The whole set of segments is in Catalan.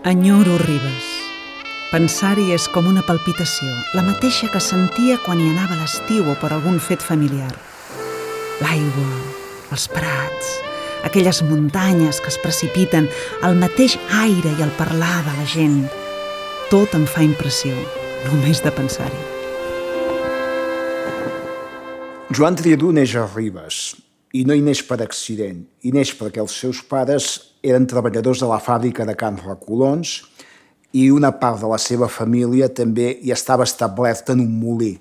Enyoro Ribes. Pensar-hi és com una palpitació, la mateixa que sentia quan hi anava a l'estiu o per algun fet familiar. L'aigua, els prats, aquelles muntanyes que es precipiten, el mateix aire i el parlar de la gent. Tot em fa impressió, només de pensar-hi. Joan Triadú neix a Ribes, i no hi neix per accident, hi neix perquè els seus pares eren treballadors de la fàbrica de Can Recolons i una part de la seva família també hi estava establerta en un molí,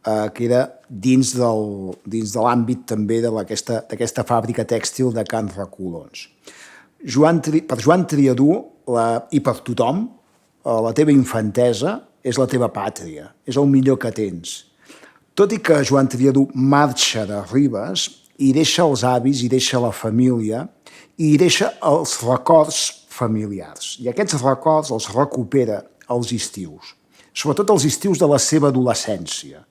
que era dins de l'àmbit també d'aquesta fàbrica tèxtil de Can Recolons. Per Joan Triadú i per tothom, la teva infantesa és la teva pàtria, és el millor que tens. Tot i que Joan Triadú marxa de Ribes, hi deixa els avis, hi deixa la família, i hi deixa els records familiars. I aquests records els recupera als estius, sobretot els estius de la seva adolescència,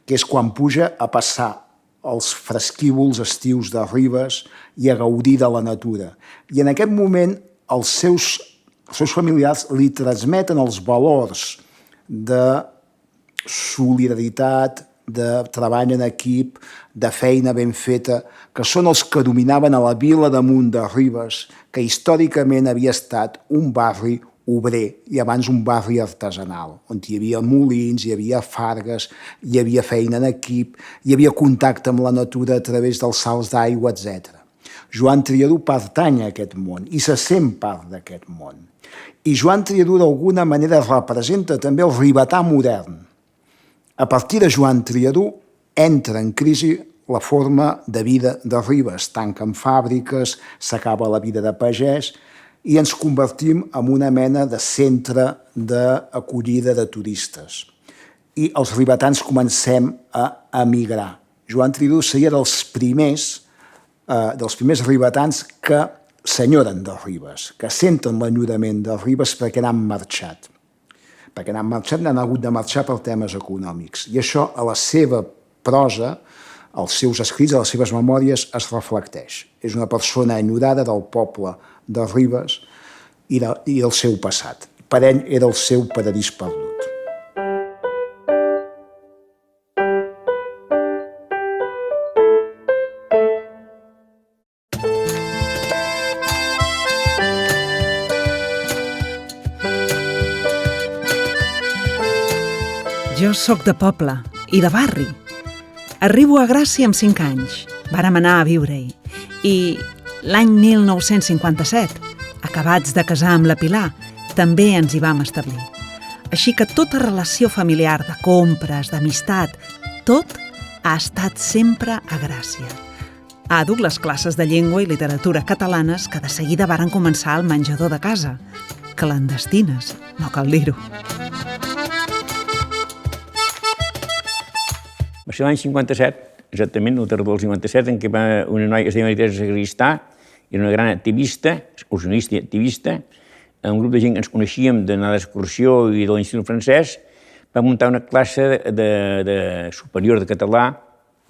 que és quan puja a passar els fresquívols estius de Ribes i a gaudir de la natura. I en aquest moment els seus familiars li transmeten els valors de solidaritat, de treball en equip, de feina ben feta, que són els que dominaven a la vila damunt de Ribes, que històricament havia estat un barri obrer i abans un barri artesanal, on hi havia molins, hi havia fargues, hi havia feina en equip, hi havia contacte amb la natura a través dels salts d'aigua, etc. Joan Triadú pertany a aquest món i se sent part d'aquest món. I Joan Triadú d'alguna manera representa també el ribetà modern. A partir de Joan Triadú entra en crisi la forma de vida de Ribes. Tanquen fàbriques, s'acaba la vida de pagès i ens convertim en una mena de centre d'acollida de turistes. I els ribetans comencem a emigrar. Joan Triadú seria dels primers ribetans que s'enyoren de Ribes, que senten l'enyorament de Ribes perquè n'han marxat. Perquè n'han hagut de marxar per temes econòmics. I això a la seva prosa, als seus escrits, a les seves memòries, es reflecteix. És una persona enyorada del poble de Ribes i del seu passat. Per ell era el seu paradís perdut. Jo sóc de poble i de barri. Arribo a Gràcia amb 5 anys. Vàrem anar a viure-hi. I l'any 1957, acabats de casar amb la Pilar, també ens hi vam establir. Així que tota relació familiar de compres, d'amistat, tot ha estat sempre a Gràcia. Ha dut les classes de llengua i literatura catalanes que de seguida varen començar al menjador de casa. Clandestines, no cal dir-ho. Va ser l'any 57, exactament, la tardor del 57, en què una noia que es deia Maria Teresa Sagristà, era una gran activista, excursionista i activista, un grup de gent que ens coneixíem d'anar d'excursió i de l'Institut Francès, va muntar una classe de superior de català,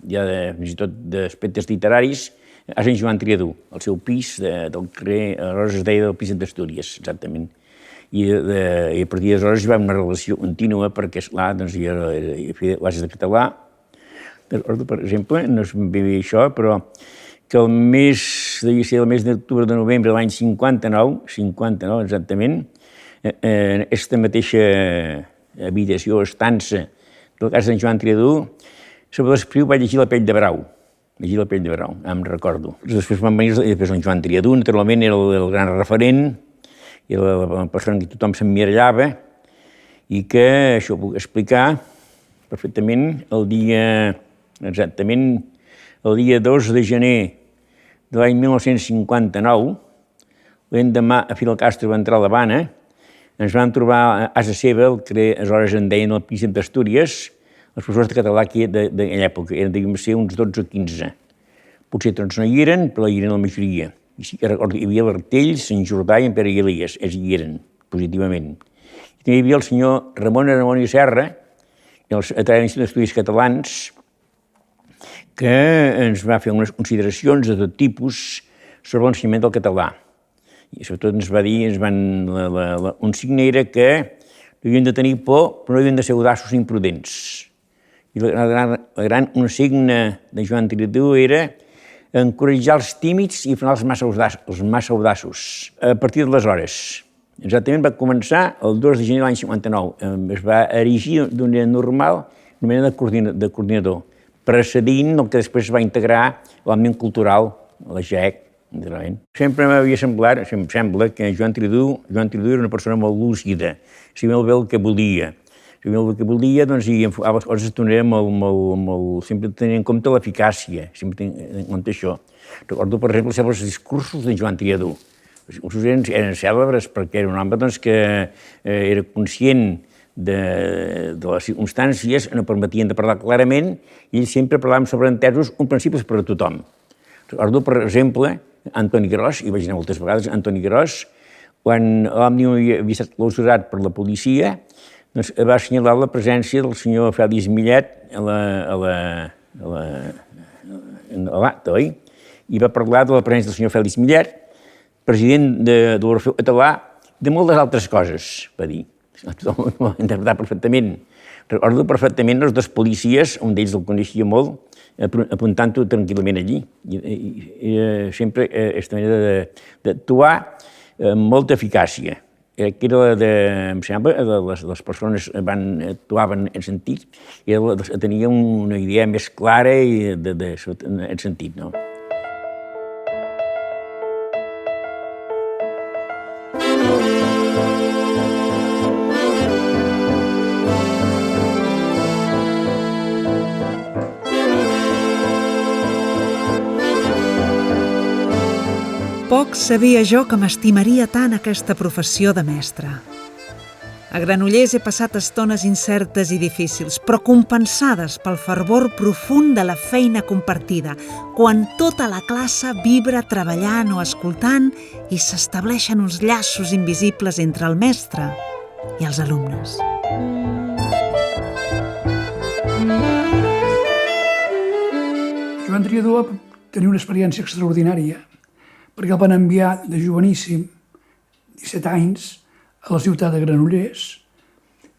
ja fins i tot d'aspectes literaris, a Sant Joan Triadú, al seu pis del carrer, aleshores es deia del pis d'Astúries, exactament. I a partir d'aleshores hi va haver una relació contínua perquè, esclar, hi feia classes de català. Recordo, per exemple, no és ben bé això, però que el mes d'octubre de novembre de l'any 59 exactament, en aquesta mateixa habitació, estança de la casa de Sant Joan Triadú, sobre l'espriu vaig llegir La pell de brau. Em recordo. Després van venir Sant Joan Triadú, naturalment era el gran referent, era la persona que tothom s'emmirallava i que, això ho puc explicar perfectament, el dia 2 de gener de l'any 1959, l'endemà a Fidel Castro va entrar a l'Havana, ens vam trobar a casa seva, el que aleshores en deien el pis d'Astúries, els professors de català d'aquella època, eren ser uns 12 o 15. Potser tots no hi eren, però hi eren la majoria. I sí que recordo, hi havia l'Artell, Sant Jordà i en Pere Elies, ells hi eren, positivament. I també hi havia el senyor Ramon Aramon i Serra, a través de l'Institut d'Estudis Catalans, que ens va fer unes consideracions de tot tipus sobre l'ensenyament del català. I sobretot ens va dir, un signe era que no havien de tenir por, però no havien de ser audaços i imprudents. I un signe de Joan Tridú era encoratjar els tímids i frenar els massa audaços. A partir d'aleshores, exactament va començar el 2 de gener de l'any 59. Es va erigir d'una manera normal, una mena de coordinador, precedint el que després va integrar l'àmbit cultural, la GEC. Sempre m'havia semblat, em sembla, que Joan Tridú era una persona molt lúcida, sabia molt bé el que volia. Sabia molt bé el que volia, doncs, i enfocava les coses d'una manera sempre tenint en compte l'eficàcia, sempre tenint en compte això. Recordo, per exemple, els discursos de Joan Tridú. Els discursos eren cèlebres perquè era un home doncs, que era conscient de les circumstàncies, no permetien de parlar clarament, i ell sempre parlava amb sobreentesos, un principi per a tothom. Recordo, per exemple, Antoni Gros, i vaig anar moltes vegades, Antoni Gros, quan l'Òmnium havia estat clausurat per la policia, doncs va assenyalar la presència del senyor Fèlix Millet a l'acte, oi? I va parlar de la presència del senyor Fèlix Millet, president de l'Orfeu Català, de moltes altres coses, va dir. Tothom ho va interpretar perfectament. Recordo perfectament els dos policies, un d'ells el coneixia molt, apuntant-ho tranquil·lament allí. Sempre aquesta manera d'actuar amb molta eficàcia. Que era em sembla, les persones actuaven en sentit, i tenia una idea més clara en sentit, no? Poc sabia jo que m'estimaria tant aquesta professió de mestre. A Granollers he passat estones incertes i difícils, però compensades pel fervor profund de la feina compartida, quan tota la classe vibra treballant o escoltant i s'estableixen uns llaços invisibles entre el mestre i els alumnes. Joan Tridú va tenir una experiència extraordinària, perquè el van enviar de joveníssim, 17 anys, a la ciutat de Granollers,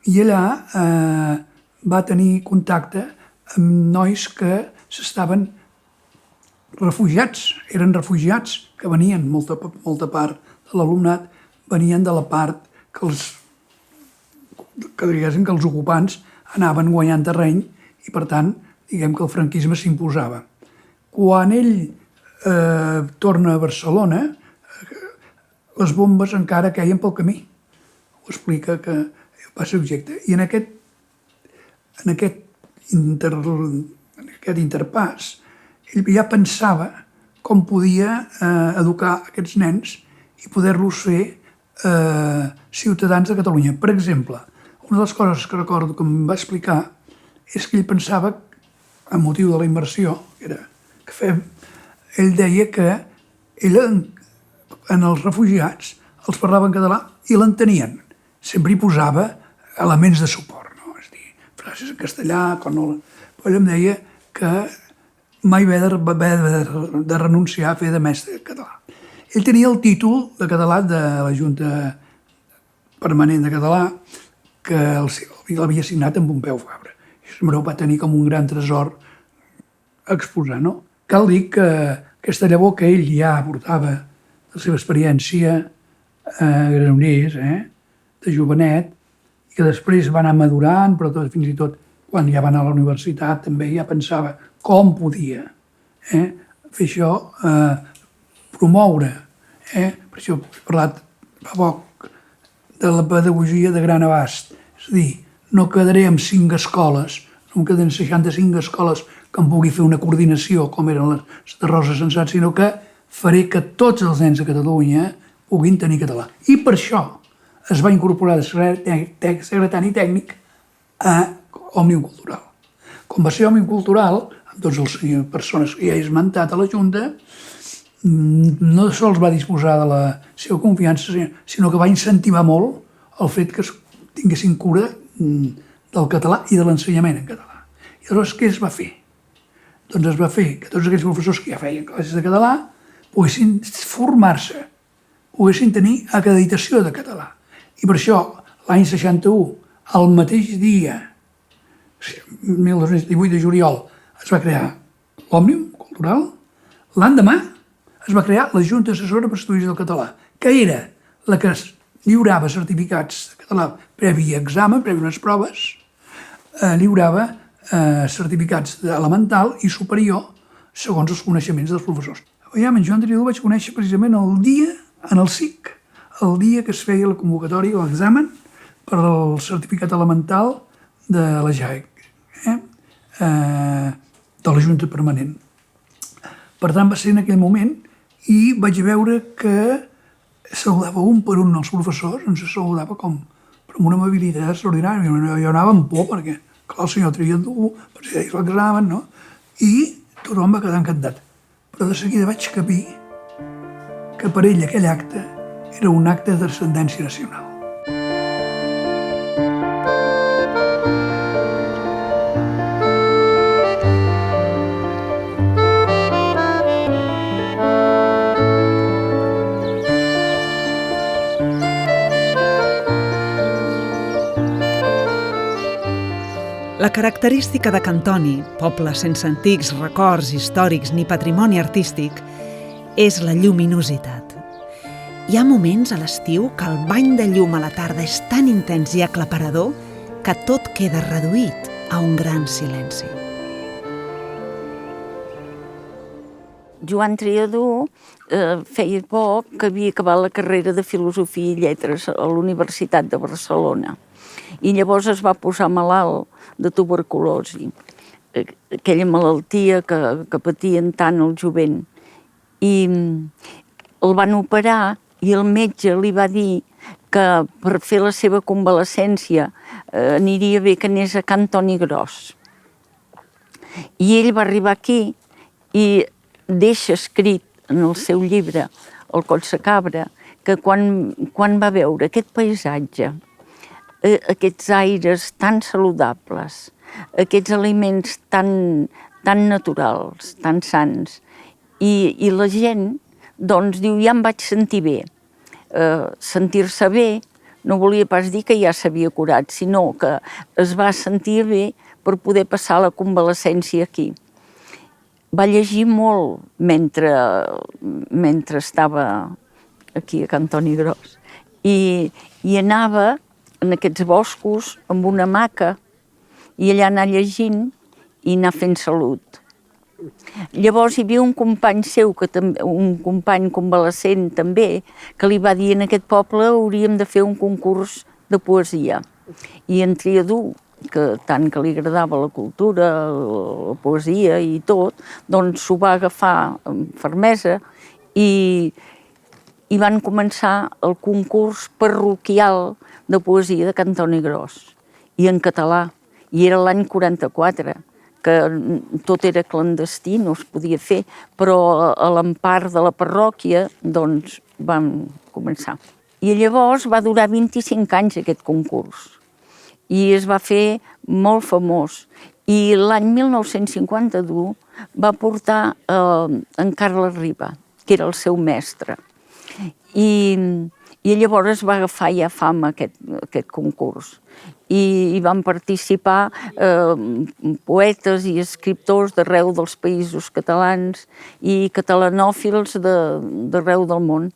i allà va tenir contacte amb nois que s'estaven refugiats, eren refugiats que venien, molta part de l'alumnat, venien de la part que els ocupants anaven guanyant terreny i, per tant, diguem que el franquisme s'imposava. Quan ell torna a Barcelona, les bombes encara queien pel camí. Ho explica que va ser objecte. I en aquest interpàs, ell ja pensava com podia educar aquests nens i poder-los fer ciutadans de Catalunya. Per exemple, una de les coses que recordo que em va explicar és que ell pensava, a motiu de la immersió que fem, ell deia que ell en els refugiats els parlava en català i l'entenien. Sempre hi posava elements de suport, no? És a dir, frases en castellà, però ell em deia que mai va haver de renunciar a fer de mestre català. Ell tenia el títol de català de la Junta Permanent de Català, que l'havia signat amb Pompeu Fabra. I sempre ho va tenir com un gran tresor a exposar, no? Cal dir que aquesta llavor que ell ja portava la seva experiència a Granollers, de jovenet, i que després va anar madurant, però fins i tot quan ja va anar a la universitat també ja pensava com podia fer això, promoure. Per això he parlat fa poc de la pedagogia de gran abast. És a dir, no quedaré amb 5 escoles, no em queden 65 escoles que em pugui fer una coordinació, com eren les de Rosa Sensat, sinó que faré que tots els nens de Catalunya puguin tenir català. I per això es va incorporar de secretari tècnic a Òmnium Cultural. Com va ser Òmnium Cultural, amb totes les persones que ja he esmentat a la Junta, no sols va disposar de la seva confiança, sinó que va incentivar molt el fet que tinguessin cura del català i de l'ensenyament en català. I llavors què es va fer? Doncs es va fer que tots aquells professors que ja feien classes de català poguessin formar-se poguessin tenir acreditació de català. I per això, l'any 61, el mateix dia, 1218 de juliol, es va crear l'Òmnium Cultural. L'endemà es va crear la Junta Assessora per Estudis del Català, que era la que lliurava certificats de català previ examen, previ unes proves, lliurava certificats d'elemental i superior segons els coneixements dels professors. En Joan Triadú vaig conèixer precisament el dia, en el SIC, el dia que es feia la convocatòria, l'examen per al certificat elemental de la JAEC, de la Junta Permanent. Per tant, va ser en aquell moment i vaig veure que saludava un per un els professors, ens saludava com amb una amabilitat extraordinària. Jo anava amb por perquè, clar, el senyor Triadú, presideix l'examen, no? I tothom va quedar encantat. Però de seguida vaig capir que per ell aquell acte era un acte de transcendència nacional. La característica de Cantoni, poble sense antics records històrics ni patrimoni artístic, és la lluminositat. Hi ha moments a l'estiu que el bany de llum a la tarda és tan intens i aclaparador que tot queda reduït a un gran silenci. Joan Triadú feia poc que havia acabat la carrera de Filosofia i Lletres a la Universitat de Barcelona. I llavors es va posar malalt de tuberculosi, aquella malaltia que patien tant el jovent. I el van operar i el metge li va dir que per fer la seva convalescència aniria bé que anés a Can Toni Gros. I ell va arribar aquí i deixa escrit en el seu llibre, El Collsacabra, que quan va veure aquest paisatge, aquests aires tan saludables, aquests aliments tan naturals, tan sans, i la gent, doncs, diu, ja em vaig sentir bé. Sentir-se bé no volia pas dir que ja s'havia curat, sinó que es va sentir bé per poder passar la convalescència aquí. Va llegir molt mentre estava aquí a Can Toni Gros i anava en aquests boscos amb una hamaca i allà anar llegint i anar fent salut. Llavors hi havia un company seu, un company convalescent també, que li va dir en aquest poble hauríem de fer un concurs de poesia. I en Triadú, que tant que li agradava la cultura, la poesia i tot, doncs s'ho va agafar amb fermesa i van començar el concurs parroquial de poesia de Can Toni Gros, i en català. I era l'any 44, que tot era clandestí, no es podia fer, però a l'empar de la parròquia, doncs, vam començar. I llavors va durar 25 anys aquest concurs, i es va fer molt famós. I l'any 1952 va portar en Carles Riba, que era el seu mestre. I llavors va agafar ja fama aquest concurs. I van participar poetes i escriptors d'arreu dels països catalans i catalanòfils d'arreu del món.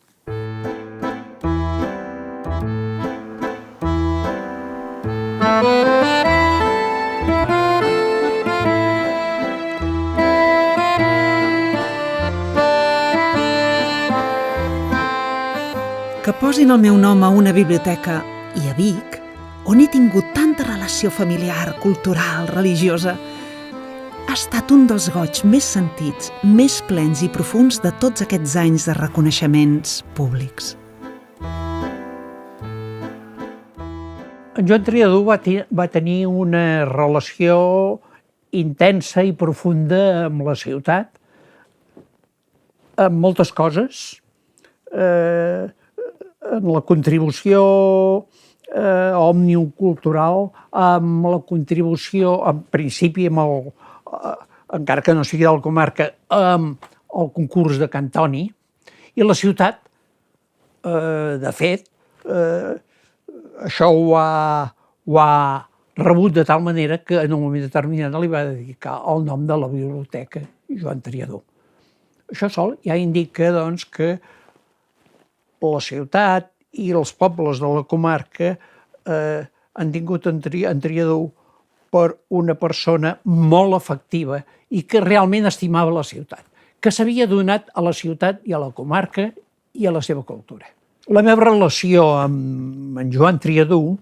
Que posin el meu nom a una biblioteca i a Vic, on he tingut tanta relació familiar, cultural, religiosa, ha estat un dels goigs més sentits, més plens i profunds de tots aquests anys de reconeixements públics. En Joan Triadú va tenir una relació intensa i profunda amb la ciutat, amb moltes coses, en la contribució òmnium cultural, amb la contribució, en principi, encara que no sigui de la comarca, amb el concurs de Can Toni, i la ciutat De fet, això ho ha rebut de tal manera que en un moment determinat li va dedicar el nom de la biblioteca Joan Triadú. Això sol ja indica, doncs, que la ciutat i els pobles de la comarca han tingut en Triadú per una persona molt efectiva i que realment estimava la ciutat, que s'havia donat a la ciutat i a la comarca i a la seva cultura. La meva relació amb en Joan Triadú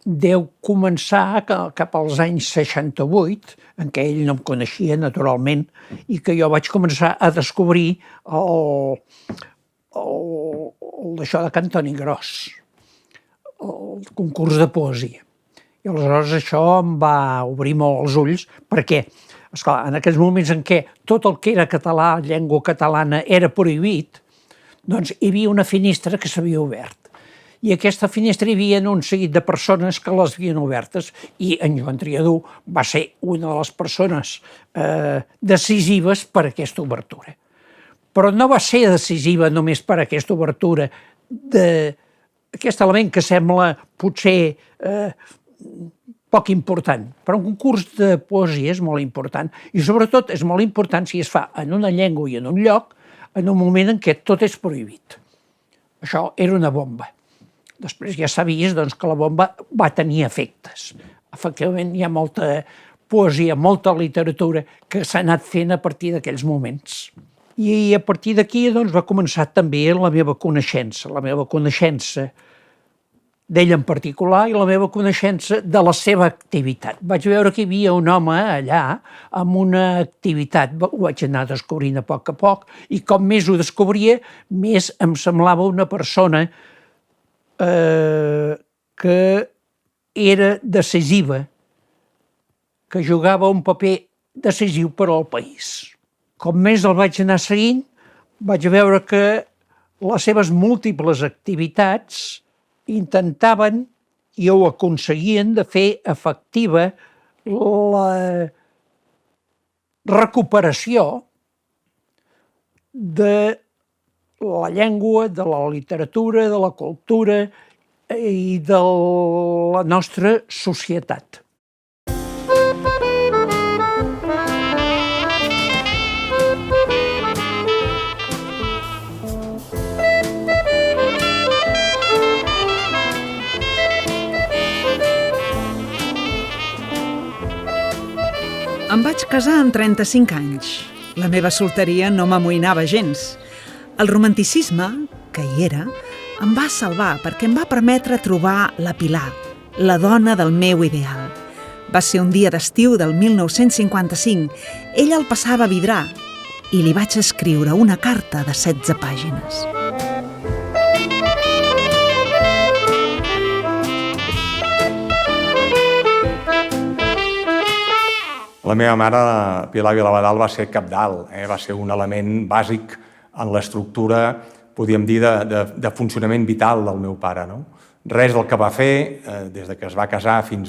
deu començar cap als anys 68, en què ell no em coneixia, naturalment, i que jo vaig començar a descobrir d'això de Cantoni Gros, el concurs de poesia. I aleshores això em va obrir molt els ulls, perquè, esclar, en aquells moments en què tot el que era català, llengua catalana, era prohibit, doncs hi havia una finestra que s'havia obert. I aquesta finestra hi havia un seguit de persones que les havien obertes i en Joan Triadú va ser una de les persones decisives per a aquesta obertura. Però no va ser decisiva només per a aquesta obertura d'aquest element que sembla potser poc important, però un concurs de poesia és molt important i sobretot és molt important si es fa en una llengua i en un lloc en un moment en què tot és prohibit. Això era una bomba. Després ja s'ha vist doncs, que la bomba va tenir efectes. Efectivament, hi ha molta poesia, molta literatura que s'ha anat fent a partir d'aquells moments. I a partir d'aquí doncs, va començar també la meva coneixença d'ell en particular i la meva coneixença de la seva activitat. Vaig veure que hi havia un home allà amb una activitat, ho vaig anar descobrint a poc, i com més ho descobria, més em semblava una persona que era decisiva, que jugava un paper decisiu per al país. Com més el vaig anar seguint, vaig veure que les seves múltiples activitats intentaven i ho aconseguien de fer efectiva la recuperació de la llengua, de la literatura, de la cultura i de la nostra societat. Em vaig casar amb 35 anys. La meva solteria no m'amoïnava gens. El romanticisme, que hi era, em va salvar perquè em va permetre trobar la Pilar, la dona del meu ideal. Va ser un dia d'estiu del 1955. Ella el passava a Vidrà i li vaig escriure una carta de 16 pàgines. La meva mare, Pilar Vilabadal, va ser cabdal, va ser un element bàsic en l'estructura, podríem dir, de funcionament vital del meu pare. No? Res del que va fer, des que es va casar fins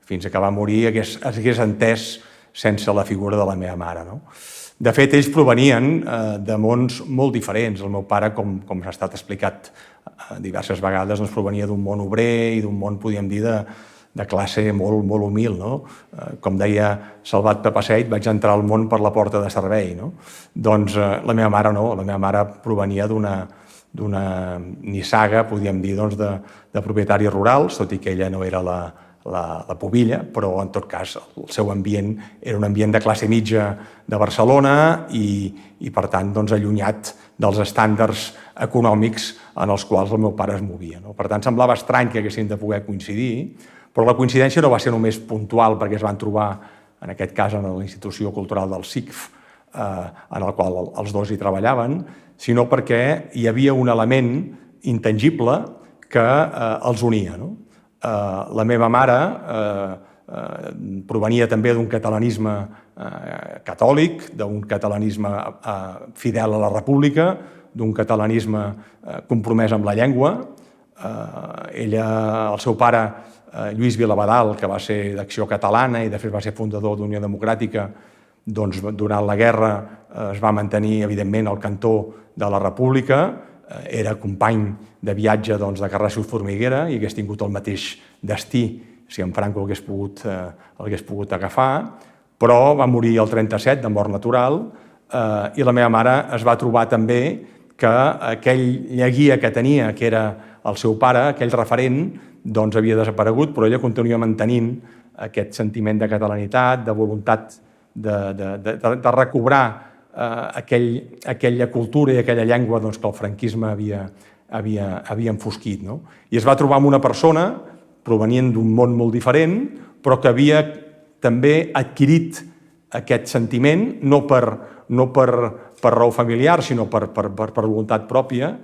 que va morir, hagués entès sense la figura de la meva mare. No? De fet, ells provenien de mons molt diferents. El meu pare, com s'ha estat explicat diverses vegades, doncs provenia d'un món obrer i d'un món, podríem dir, de classe molt humil. No? Com deia Salvat Papaseit, vaig entrar al món per la porta de servei. No? Doncs la meva mare no, la meva mare provenia d'una nissaga, podríem dir, doncs, de propietaris rurals, tot i que ella no era la pubilla, però en tot cas el seu ambient era un ambient de classe mitja de Barcelona i per tant doncs, allunyat dels estàndards econòmics en els quals el meu pare es movia. No? Per tant, semblava estrany que haguessin de poder coincidir, però la coincidència no va ser només puntual perquè es van trobar, en aquest cas, en la institució cultural del SICF, en el qual els dos hi treballaven, sinó perquè hi havia un element intangible que els unia. No? La meva mare provenia també d'un catalanisme catòlic, d'un catalanisme fidel a la república, d'un catalanisme compromès amb la llengua. El seu pare, Lluís Vilabadal, que va ser d'Acció Catalana i després va ser fundador d'Unió Democràtica, doncs durant la guerra es va mantenir, evidentment, al cantó de la República era company de viatge de Carrasco i Formiguera i hagués tingut el mateix destí si en Franco l'hagués pogut agafar, però va morir el 37 de mort natural i la meva mare es va trobar també que aquella guia que tenia, que era el seu pare, aquell referent, doncs havia desaparegut, però ella continua mantenint aquest sentiment de catalanitat, de voluntat de recobrar aquella cultura i aquella llengua que el franquisme havia enfosquit. I es va trobar amb una persona provenient d'un món molt diferent, però que havia també adquirit aquest sentiment, no per raó familiar, sinó per voluntat pròpia,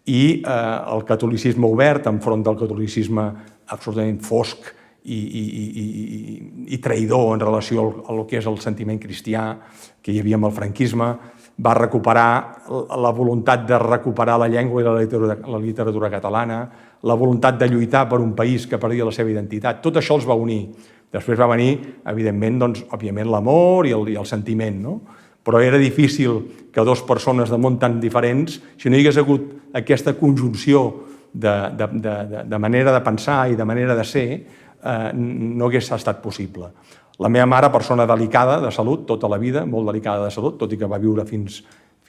i el catolicisme obert enfront del catolicisme absolutament fosc i traïdor en relació al que és el sentiment cristià que hi havia amb el franquisme, va recuperar la voluntat de recuperar la llengua i la literatura catalana, la voluntat de lluitar per un país que perdia la seva identitat. Tot això els va unir. Després va venir, evidentment, òbviament l'amor i el sentiment, no? Però era difícil que dues persones de món tan diferents, si no hi hagués hagut aquesta conjunció de manera de pensar i de manera de ser, no hagués estat possible. La meva mare, persona delicada de salut tota la vida, molt delicada de salut, tot i que va viure fins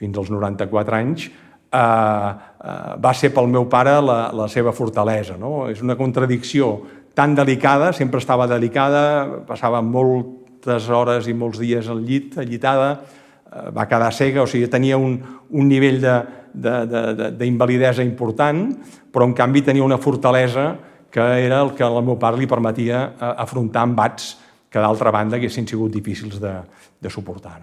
als 94 anys, va ser pel meu pare la seva fortalesa. És una contradicció tan delicada, sempre estava delicada, passava moltes hores i molts dies al llit, allitada, va quedar cega, o sigui, tenia un nivell d'invalidesa important, però en canvi tenia una fortalesa que era el que al meu pare li permetia afrontar embats que d'altra banda haguessin sigut difícils de suportar.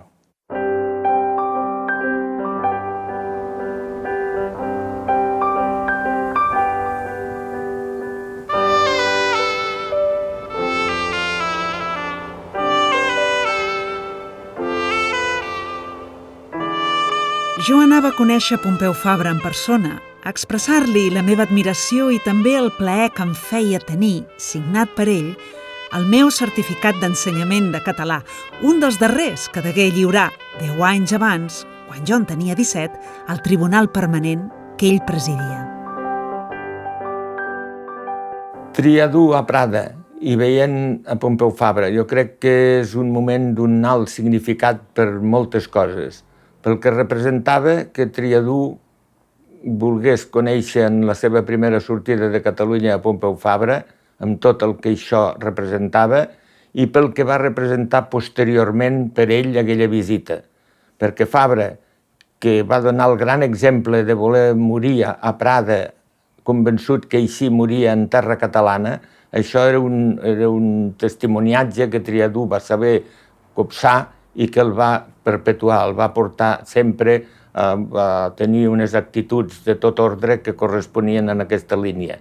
Jo anava a conèixer Pompeu Fabra en persona, a expressar-li la meva admiració i també el plaer que em feia tenir, signat per ell, el meu certificat d'ensenyament de català, un dels darrers que degué lliurar 10 anys abans, quan jo en tenia 17, al Tribunal Permanent que ell presidia. Triadú a Prada i veient a Pompeu Fabra, jo crec que és un moment d'un alt significat per moltes coses. Pel que representava que Triadú volgués conèixer en la seva primera sortida de Catalunya a Pompeu Fabra, amb tot el que això representava, i pel que va representar posteriorment per ell aquella visita. Perquè Fabra, que va donar el gran exemple de voler morir a Prada, convençut que així moria en terra catalana, això era un testimoniatge que Triadú va saber copsar i que el va perpetuar, el va portar sempre a tenir unes actituds de tot ordre que corresponien en aquesta línia.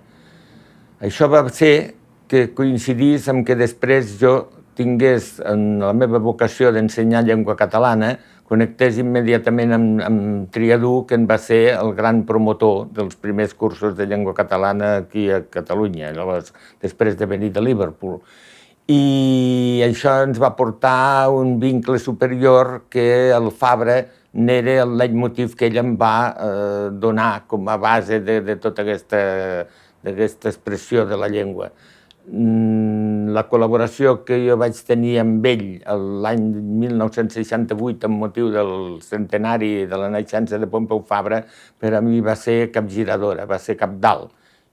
Això va ser que coincidís amb que després jo tingués en la meva vocació d'ensenyar llengua catalana, connectés immediatament amb Triadú, que en va ser el gran promotor dels primers cursos de llengua catalana aquí a Catalunya, després de venir de Liverpool. I això ens va portar un vincle superior que el Fabra n'era el leitmotiv que ell em va donar com a base de tota aquesta expressió de la llengua. La col·laboració que jo vaig tenir amb ell l'any 1968 amb motiu del centenari de la naixença de Pompeu Fabra per a mi va ser capgiradora, va ser cabdal.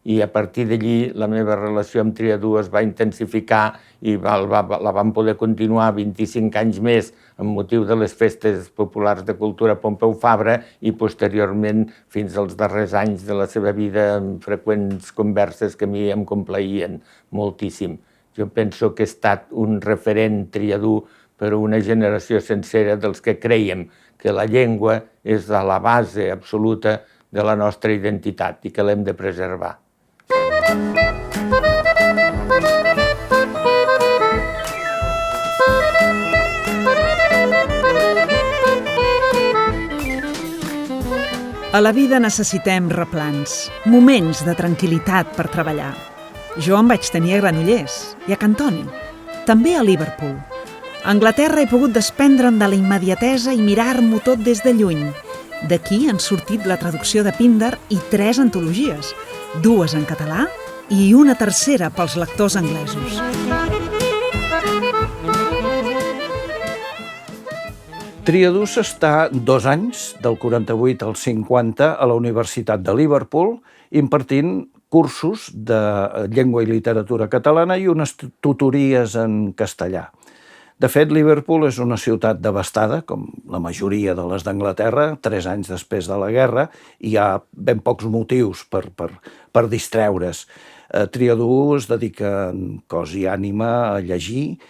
I a partir d'allí la meva relació amb Triadú es va intensificar i la vam poder continuar 25 anys més amb motiu de les festes populars de cultura Pompeu Fabra i posteriorment fins als darrers anys de la seva vida amb freqüents converses que a mi em complaïen moltíssim. Jo penso que ha estat un referent Triadú per a una generació sencera dels que creiem que la llengua és a la base absoluta de la nostra identitat i que l'hem de preservar. A la vida necessitem replans, moments de tranquil·litat per treballar. Jo en vaig tenir a Granollers i a Cantoni, també a Liverpool. A Anglaterra he pogut desprendre'm de la immediatesa i mirar-m'ho tot des de lluny. D'aquí han sortit la traducció de Píndar i 3 antologies, 2 en català i una tercera pels lectors anglesos. Triadú s'està 2 anys, del 48 al 50, a la Universitat de Liverpool, impartint cursos de llengua i literatura catalana i unes tutories en castellà. De fet, Liverpool és una ciutat devastada, com la majoria de les d'Anglaterra, 3 anys després de la guerra, i hi ha ben pocs motius per distreure's. Triadú es dedica en cos i ànima a llegir,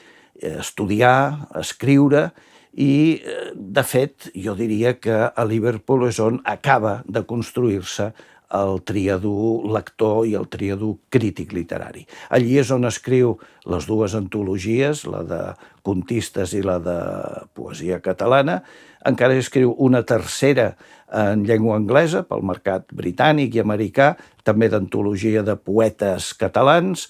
a estudiar, a escriure, i, de fet, jo diria que a Liverpool és on acaba de construir-se el triadú lector i el triadú crític literari. Allí és on escriu les 2 antologies, la de contistes i la de poesia catalana. Encara escriu una tercera en llengua anglesa pel mercat britànic i americà, també d'antologia de poetes catalans.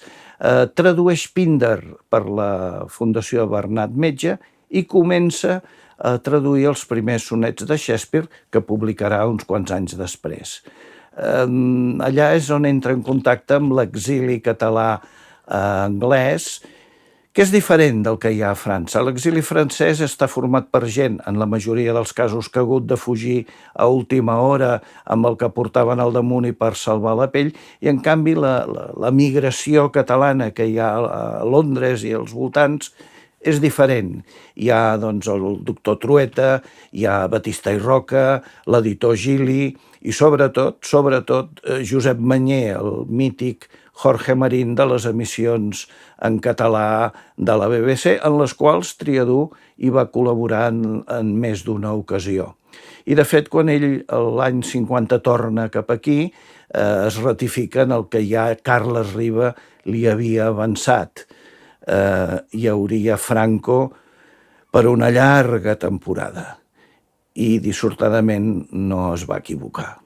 Tradueix Píndar per la Fundació Bernat Metge i comença a traduir els primers sonets de Shakespeare, que publicarà uns quants anys després. Allà és on entra en contacte amb l'exili català anglès, que és diferent del que hi ha a França. L'exili francès està format per gent, en la majoria dels casos, que ha hagut de fugir a última hora amb el que portaven al damunt i per salvar la pell, i en canvi la migració catalana que hi ha a Londres i als voltants és diferent. Hi ha doncs, el doctor Trueta, hi ha Batista i Roca, l'editor Gili i sobretot Josep Manyer, el mític Jorge Marín de les emissions en català de la BBC, en les quals Triadú hi va col·laborar en més d'una ocasió. I de fet, quan ell l'any 50 torna cap aquí, es ratifica en el que ja Carles Riba li havia avançat. Hi hauria Franco per una llarga temporada i dissortadament no es va equivocar.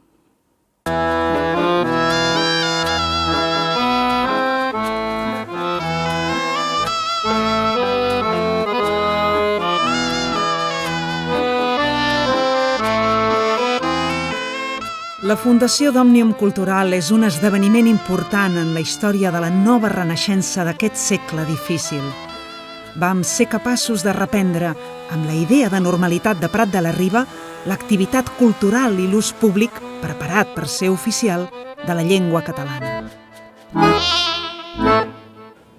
La Fundació d'Òmnium Cultural és un esdeveniment important en la història de la nova renaixença d'aquest segle difícil. Vam ser capaços de reprendre, amb la idea de normalitat de Prat de la Riba, l'activitat cultural i l'ús públic, preparat per ser oficial, de la llengua catalana.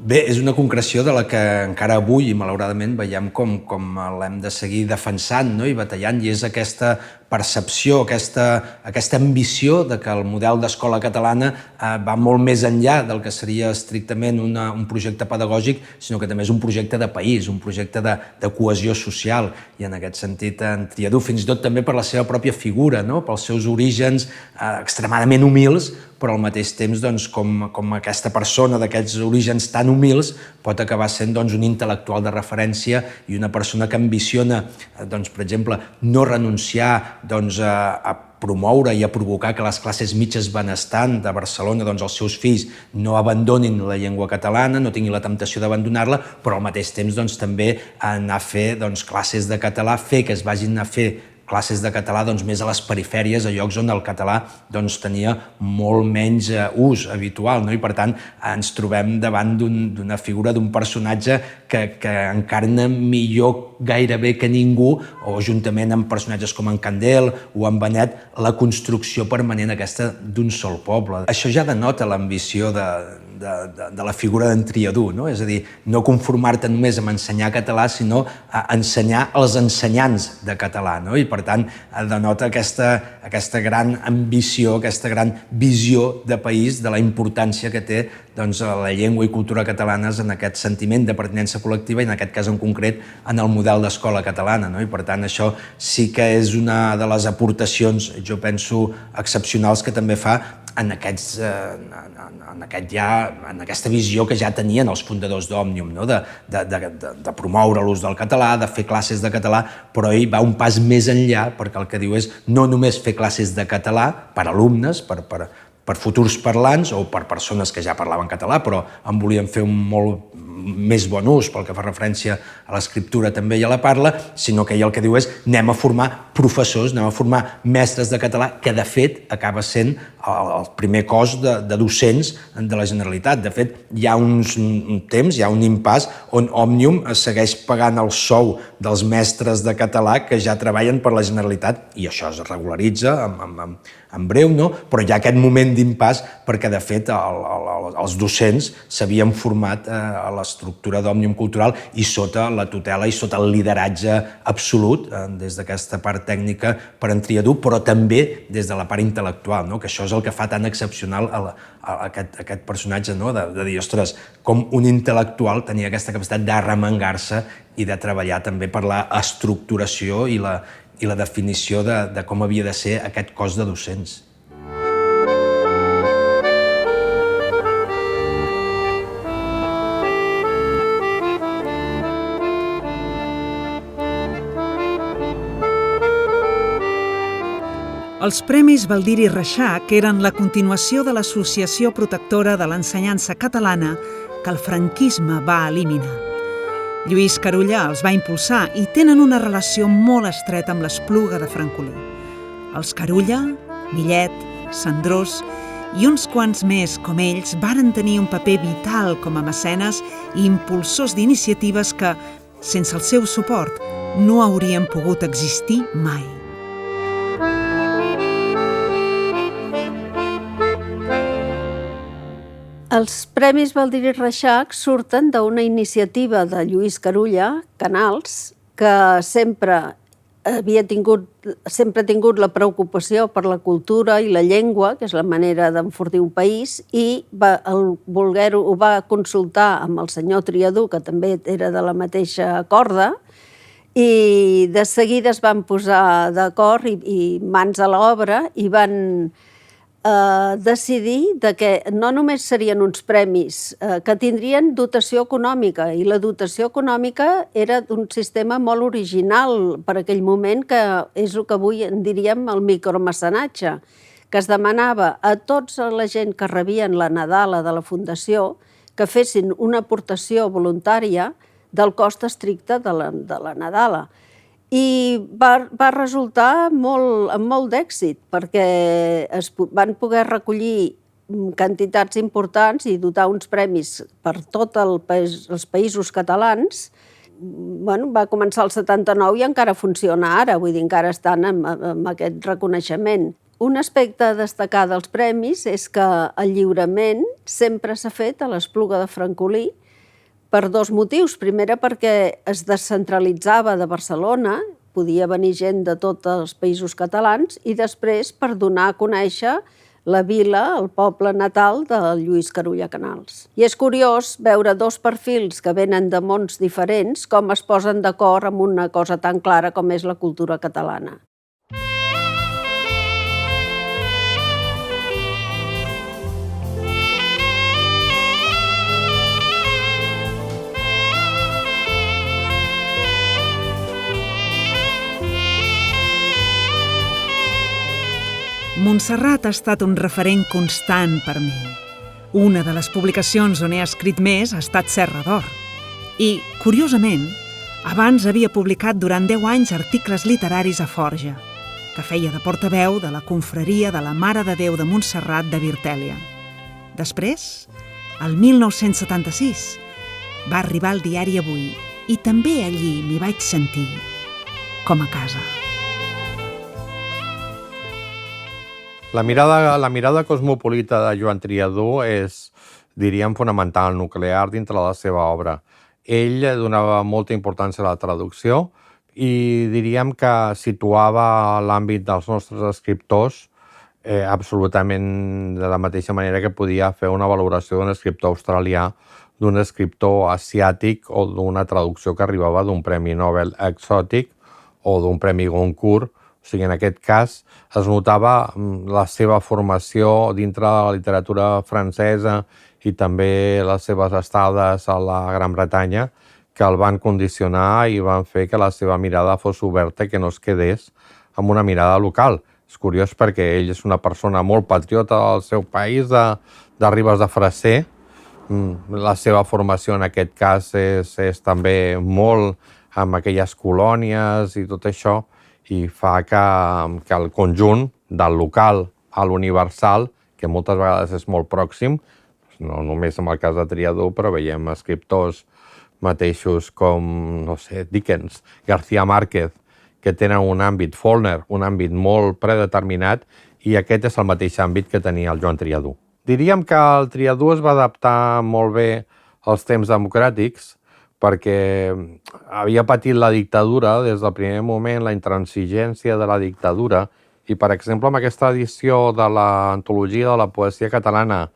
Bé, és una concreció de la que encara avui, malauradament, veiem com l'hem de seguir defensant, no? I batallant, i és aquesta percepció, aquesta ambició de que el model d'escola catalana va molt més enllà del que seria estrictament un projecte pedagògic, sinó que també és un projecte de país, un projecte de cohesió social, i en aquest sentit en Triadú, fins i tot també per la seva pròpia figura, no? Pels seus orígens extremadament humils, però al mateix temps com aquesta persona d'aquests orígens tan humils pot acabar sent un intel·lectual de referència i una persona que ambiciona, per exemple, no renunciar a promoure i a provocar que les classes mitges benestants de Barcelona, els seus fills, no abandonin la llengua catalana, no tinguin la temptació d'abandonar-la, però al mateix temps també anar a fer classes de català, fer que es vagin a fer classes de català més a les perifèries, a llocs on el català tenia molt menys ús habitual, no? I per tant ens trobem davant d'una figura, d'un personatge que encarna millor gairebé que ningú, o juntament amb personatges com en Candel o en Benet, la construcció permanent aquesta d'un sol poble. Això ja denota l'ambició de la figura d'en Triadú, no? És a dir, no conformar-te només amb ensenyar català, sinó a ensenyar els ensenyants de català, no? I per tant denota aquesta gran ambició, aquesta gran visió de país, de la importància que té la llengua i cultura catalanes en aquest sentiment de pertinença col·lectiva i en aquest cas en concret en el model d'escola catalana, no? I per tant això sí que és una de les aportacions, jo penso, excepcionals que també fa en aquesta visió que ja tenien els fundadors d'Òmnium, no? de promoure l'ús del català, de fer classes de català, però ell va un pas més enllà perquè el que diu és no només fer classes de català per alumnes, per per futurs parlants o per persones que ja parlaven català però en volien fer un molt més bon ús pel que fa referència a l'escriptura també i a la parla, sinó que ell el que diu és anem a formar professors, anem a formar mestres de català, que de fet acaba sent el primer cos de docents de la Generalitat. De fet, hi ha un temps, hi ha un impàs on Òmnium segueix pagant el sou dels mestres de català que ja treballen per la Generalitat i això es regularitza en breu, no? Però hi ha aquest moment d'impàs perquè, de fet, els docents s'havien format a l'estructura d'Òmnium Cultural i sota la tutela i sota el lideratge absolut des d'aquesta part tècnica per en Triadú, però també des de la part intel·lectual, no? Que això és el que fa tan excepcional aquest personatge, no? De dir, ostres, com un intel·lectual tenia aquesta capacitat d'arremangar-se i de treballar també per l'estructuració i la definició de com havia de ser aquest cos de docents. Els Premis Baldiri Reixac eren la continuació de l'Associació Protectora de l'Ensenyança Catalana que el franquisme va eliminar. Lluís Carulla els va impulsar i tenen una relació molt estreta amb l'Espluga de Francolí. Els Carulla, Millet, Cendrós i uns quants més com ells varen tenir un paper vital com a mecenes i impulsors d'iniciatives que, sense el seu suport, no haurien pogut existir mai. Els Premis Baldiri Reixac surten d'una iniciativa de Lluís Carulla, Canals, que sempre ha tingut la preocupació per la cultura i la llengua, que és la manera d'enfortir un país, i ho va consultar amb el senyor Triadú, que també era de la mateixa corda, i de seguida es van posar d'acord i mans a l'obra i van decidir que no només serien uns premis que tindrien dotació econòmica, i la dotació econòmica era d'un sistema molt original per aquell moment, que és el que avui en diríem el micromecenatge, que es demanava a tota la gent que rebien la Nadala de la Fundació que fessin una aportació voluntària del cost estricte de la Nadala. I va resultar amb molt d'èxit, perquè es van poder recollir quantitats importants i dotar uns premis per tots els països catalans. Va començar el 79 i encara funciona ara, vull dir, encara estan amb aquest reconeixement. Un aspecte a destacar dels premis és que el lliurament sempre s'ha fet a l'Espluga de Francolí, per dos motius. Primera, perquè es descentralitzava de Barcelona, podia venir gent de tots els països catalans, i després per donar a conèixer la vila, el poble natal de Lluís Carulla Canals. I és curiós veure dos perfils que venen de mons diferents com es posen d'acord amb una cosa tan clara com és la cultura catalana. Montserrat ha estat un referent constant per mi. Una de les publicacions on he escrit més ha estat Serra d'Or. I, curiosament, abans havia publicat durant 10 anys articles literaris a Forja, que feia de portaveu de la confraria de la Mare de Déu de Montserrat de Virtèlia. Després, el 1976, va arribar el diari Avui i també allí m'hi vaig sentir com a casa. La mirada cosmopolita de Joan Triadú és, diríem, fonamental, nuclear dintre la seva obra. Ell donava molta importància a la traducció i diríem que situava l'àmbit dels nostres escriptors absolutament de la mateixa manera que podia fer una valoració d'un escriptor australià, d'un escriptor asiàtic o d'una traducció que arribava d'un premi Nobel exòtic o d'un premi Goncourt. O sigui, en aquest cas es notava la seva formació dintre de la literatura francesa i també les seves estades a la Gran Bretanya que el van condicionar i van fer que la seva mirada fos oberta i que no es quedés amb una mirada local. És curiós perquè ell és una persona molt patriota del seu país, de Ribes de Freser. La seva formació en aquest cas és també molt amb aquelles colònies i tot això, i fa que el conjunt del local a l'universal, que moltes vegades és molt pròxim, no només en el cas de Triadú, però veiem escriptors mateixos com, no sé, Dickens, García Márquez, que tenen un àmbit, Faulkner, un àmbit molt predeterminat, i aquest és el mateix àmbit que tenia el Joan Triadú. Diríem que el Triadú es va adaptar molt bé als temps democràtics, perquè havia patit la dictadura des del primer moment, la intransigència de la dictadura, i, per exemple, amb aquesta edició de l'antologia de la poesia catalana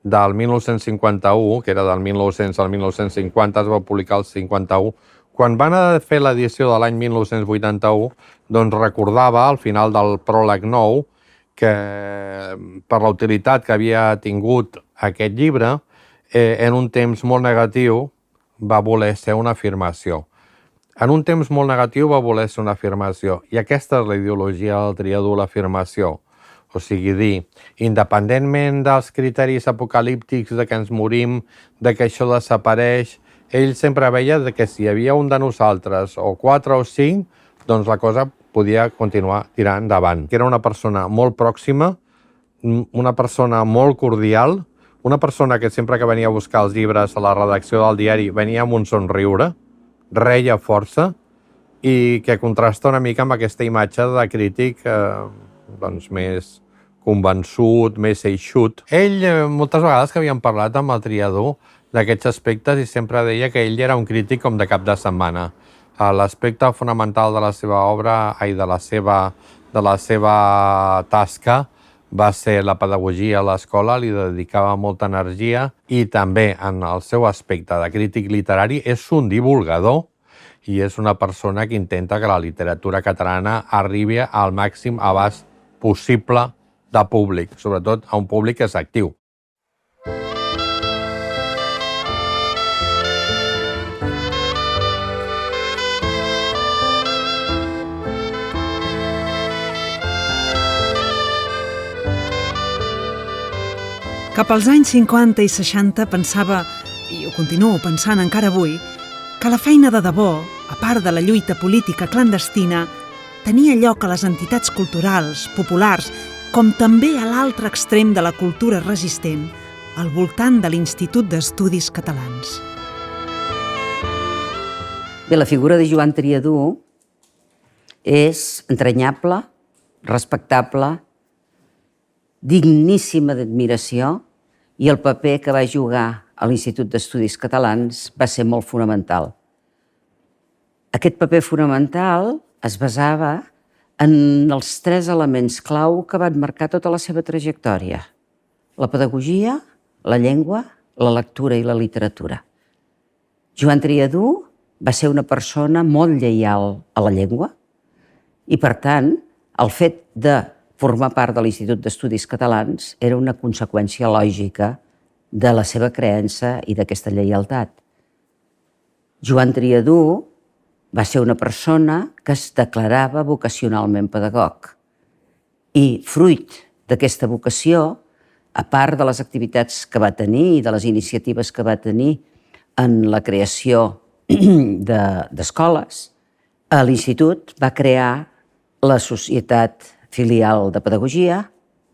del 1951, que era del 1900 al 1950, es va publicar el 51, quan van fer l'edició de l'any 1981, doncs recordava, al final del pròleg nou, que per la utilitat que havia tingut aquest llibre, en un temps molt negatiu va voler ser una afirmació. En un temps molt negatiu va voler ser una afirmació, i aquesta és la ideologia del Triadú, l'afirmació. O sigui, dir, independentment dels criteris apocalíptics de que ens morim, de que això desapareix, ell sempre veia que si hi havia un de nosaltres, o 4 o 5, doncs la cosa podia continuar tirant endavant. Era una persona molt pròxima, una persona molt cordial, una persona que sempre que venia a buscar els llibres a la redacció del diari venia amb un somriure, reia força, i que contrasta una mica amb aquesta imatge de crític doncs més convençut, més eixut. Ell, moltes vegades que havíem parlat amb el Triadú d'aquests aspectes, i sempre deia que ell era un crític com de cap de setmana. L'aspecte fonamental de la seva obra, de la seva tasca, va ser la pedagogia a l'escola, li dedicava molta energia, i també en el seu aspecte de crític literari és un divulgador, i és una persona que intenta que la literatura catalana arribi al màxim abast possible de públic, sobretot a un públic que és actiu. Cap als anys 50 i 60 pensava, i ho continuo pensant encara avui, que la feina de debò, a part de la lluita política clandestina, tenia lloc a les entitats culturals, populars, com també a l'altre extrem de la cultura resistent, al voltant de l'Institut d'Estudis Catalans. Bé, la figura de Joan Triadú és entranyable, respectable, digníssima d'admiració, i el paper que va jugar a l'Institut d'Estudis Catalans va ser molt fonamental. Aquest paper fonamental es basava en els 3 elements clau que van marcar tota la seva trajectòria: la pedagogia, la llengua, la lectura i la literatura. Joan Triadú va ser una persona molt lleial a la llengua i, per tant, el fet de formar part de l'Institut d'Estudis Catalans era una conseqüència lògica de la seva creença i d'aquesta lleialtat. Joan Triadú va ser una persona que es declarava vocacionalment pedagog i, fruit d'aquesta vocació, a part de les activitats que va tenir i de les iniciatives que va tenir en la creació d'escoles, a l'Institut va crear la Societat Filial de Pedagogia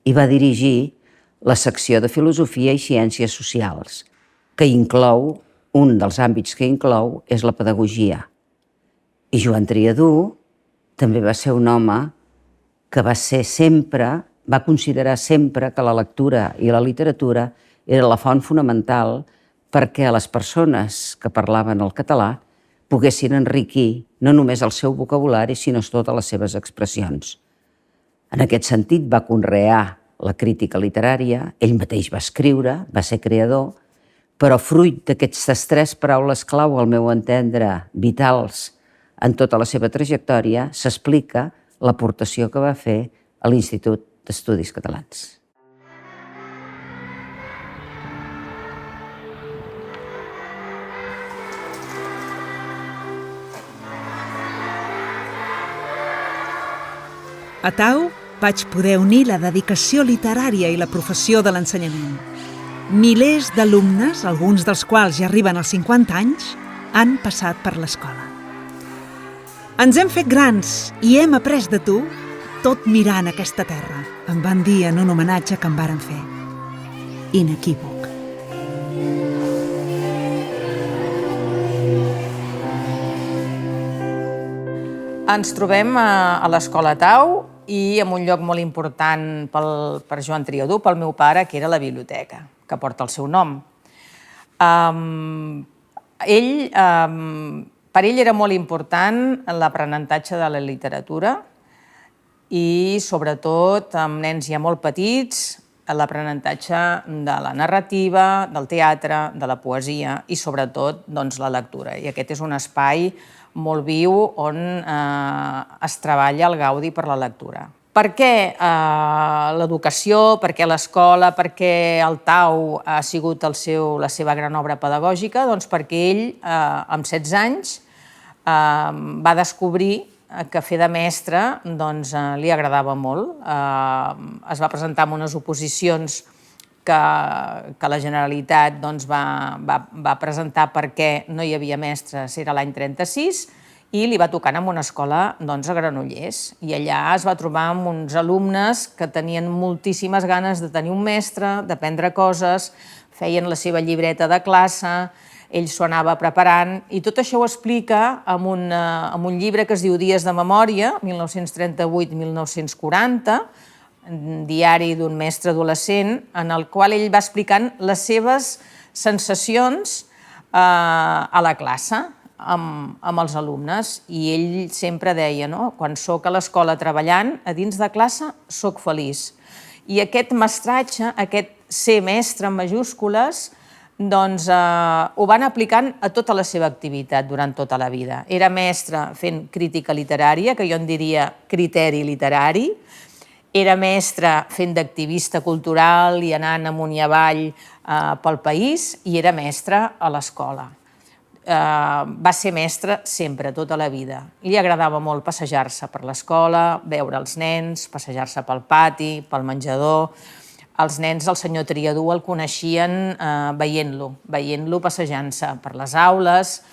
i va dirigir la secció de Filosofia i Ciències Socials, que inclou, un dels àmbits que inclou, és la pedagogia. I Joan Triadú també va ser un home que va considerar sempre que la lectura i la literatura era la font fonamental perquè les persones que parlaven el català poguessin enriquir no només el seu vocabulari, sinó totes les seves expressions. En aquest sentit, va conrear la crítica literària, ell mateix va escriure, va ser creador, però fruit d'aquestes 3 paraules clau, al meu entendre, vitals en tota la seva trajectòria, s'explica l'aportació que va fer a l'Institut d'Estudis Catalans. Atau, vaig poder unir la dedicació literària i la professió de l'ensenyament. Milers d'alumnes, alguns dels quals ja arriben als 50 anys, han passat per l'escola. Ens hem fet grans i hem après de tu tot mirant aquesta terra, em van dir en un homenatge que em varen fer. Inequívoc. Ens trobem a l'Escola Tau i en un lloc molt important per Joan Triadú, pel meu pare, que era la biblioteca, que porta el seu nom. Per ell era molt important l'aprenentatge de la literatura i, sobretot, amb nens ja molt petits, l'aprenentatge de la narrativa, del teatre, de la poesia i, sobretot, la lectura. I aquest és un espai molt viu on es treballa el gaudi per la lectura. Per què l'educació, per què l'escola, per què el Tau ha sigut la seva gran obra pedagògica? Doncs perquè ell, amb 16 anys, va descobrir que fer de mestre li agradava molt. Es va presentar en unes oposicions que la Generalitat va presentar perquè no hi havia mestres, era l'any 36, i li va tocar en una escola a Granollers. I allà es va trobar amb uns alumnes que tenien moltíssimes ganes de tenir un mestre, d'aprendre coses, feien la seva llibreta de classe, ell s'ho anava preparant, i tot això ho explica en un llibre que es diu Dies de memòria, 1938-1940, diari d'un mestre adolescent, en el qual ell va explicant les seves sensacions a la classe amb els alumnes. I ell sempre deia, quan soc a l'escola treballant, a dins de classe soc feliç. I aquest mestratge, aquest ser mestre en majúscules, ho van aplicant a tota la seva activitat durant tota la vida. Era mestre fent crítica literària, que jo en diria criteri literari, era mestre fent d'activista cultural i anant amunt i avall pel país, i era mestre a l'escola. Va ser mestre sempre, tota la vida. Li agradava molt passejar-se per l'escola, veure els nens, passejar-se pel pati, pel menjador. Els nens del senyor Triadú el coneixien veient-lo passejant-se per les aules,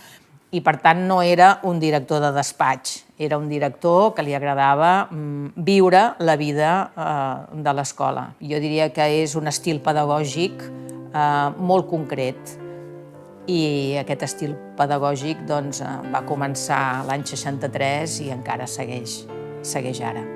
i per tant no era un director de despatx, era un director que li agradava viure la vida de l'escola. Jo diria que és un estil pedagògic molt concret, i aquest estil pedagògic va començar l'any 63 i encara segueix ara.